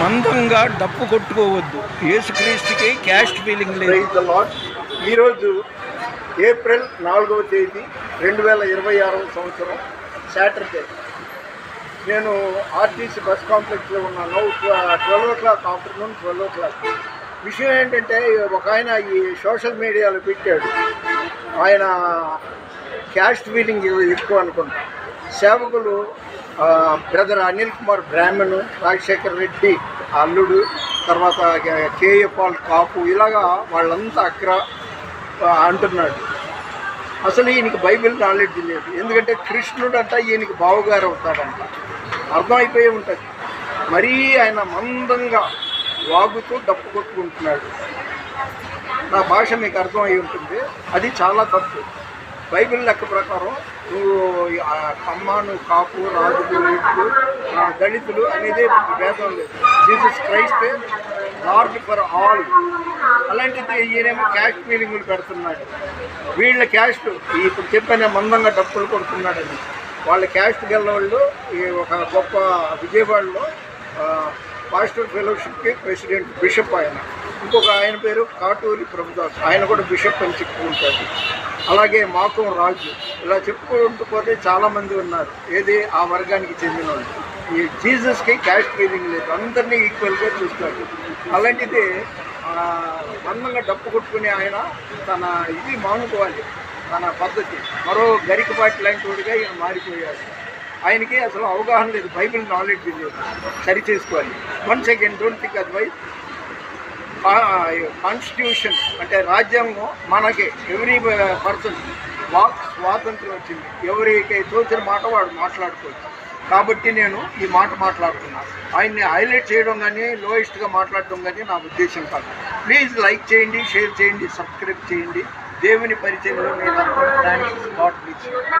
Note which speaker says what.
Speaker 1: మందంగా డప్పు కొట్టుకోవద్దు. యేసుక్రీస్తుకి caste feeling లేదు.
Speaker 2: ఈరోజు ఏప్రిల్ 4వ తేదీ 2026 సంవత్సరం సాటర్డే. నేను ఆర్టీసీ బస్ కాంప్లెక్స్లో ఉన్నాను. 12 o'clock ఆఫ్టర్నూన్ 12 o'clock. విషయం ఏంటంటే ఒక ఆయన ఈ సోషల్ మీడియాలో పెట్టాడు, ఆయన క్యాస్ట్ ఫీలింగ్ ఎక్కువ అనుకుంటా. సేవకులు బ్రదర్ అనిల్ కుమార్ బ్రాహ్మణు, రాజశేఖర్ రెడ్డి అల్లుడు, తర్వాత కేఏ పాల్ కాపు, ఇలాగా వాళ్ళంతా అక్కడ అంటున్నాడు. అసలు ఈయనకి బైబిల్ నాలెడ్జ్ లేదు. ఎందుకంటే కృష్ణుడు అంట ఈయనకి బావగారు అవుతాడంట. అర్థమైపోయి ఉంటుంది. మరీ ఆయన మందంగా వాగుతూ డప్పు కొట్టుకుంటున్నాడు. నా భాష మీకు అర్థమై ఉంటుంది. అది చాలా తప్పు. బైబిల్ లెక్క ప్రకారం నువ్వు కమ్మాను, కాపు, రాజులు, ఇట్లు, దళితులు అనేది భేదం లేదు. Jesus Christ lord for all. అలాంటిది ఈయనేమో క్యాస్ట్ ఫీలింగులు పెడుతున్నాడు. వీళ్ళ క్యాస్ట్ ఇప్పుడు చెప్పిన మందంగా డప్పులు కొడుతున్నాడని వాళ్ళ క్యాస్ట్ గెల్లవాళ్ళు ఒక గొప్ప విజయవాడలో పాస్టర్ ఫెలోషిప్కి ప్రెసిడెంట్ బిషప్ ఆయన. ఇంకొక ఆయన పేరు కాటూరి ప్రభుదాస్, ఆయన కూడా బిషప్ అని చెప్పుకుంటాడు. అలాగే మాకం రాజు, ఇలా చెప్పుకుంటూ పోతే చాలామంది ఉన్నారు. ఏది ఆ వర్గానికి చెందిన వాళ్ళు. ఈ జీసస్కి క్యాస్ట్ ఫీలింగ్ లేదు, అందరినీ ఈక్వల్గా చూస్తాడు. అలాంటిది మందంగా డప్పు కొట్టుకునే ఆయన తన ఇది మానుకోవాలి, తన పద్ధతి. మరో గరికపాటి లాంటి వాడిగా ఈయన మారిపోయాడు. ఆయనకి అసలు అవగాహన లేదు, బైబిల్ నాలెడ్జ్ లేదు. సరి చేసుకోవాలి. Once again don't think otherwise. Constitution అంటే రాజ్యాంగం మనకి ఎవ్రీ పర్సన్ వాక్ స్వాతంత్రం వచ్చింది. ఎవరికి తోచిన మాట వాడు మాట్లాడుకోవచ్చు. కాబట్టి నేను ఈ మాట మాట్లాడుతున్నాను. ఆయన్ని హైలైట్ చేయడం కానీ లోయెస్ట్గా మాట్లాడడం కానీ నా ఉద్దేశం కాదు. ప్లీజ్ లైక్ చేయండి, షేర్ చేయండి, సబ్స్క్రైబ్ చేయండి. దేవుని పరిచయంలో మీ థాంక్స్. God bless you.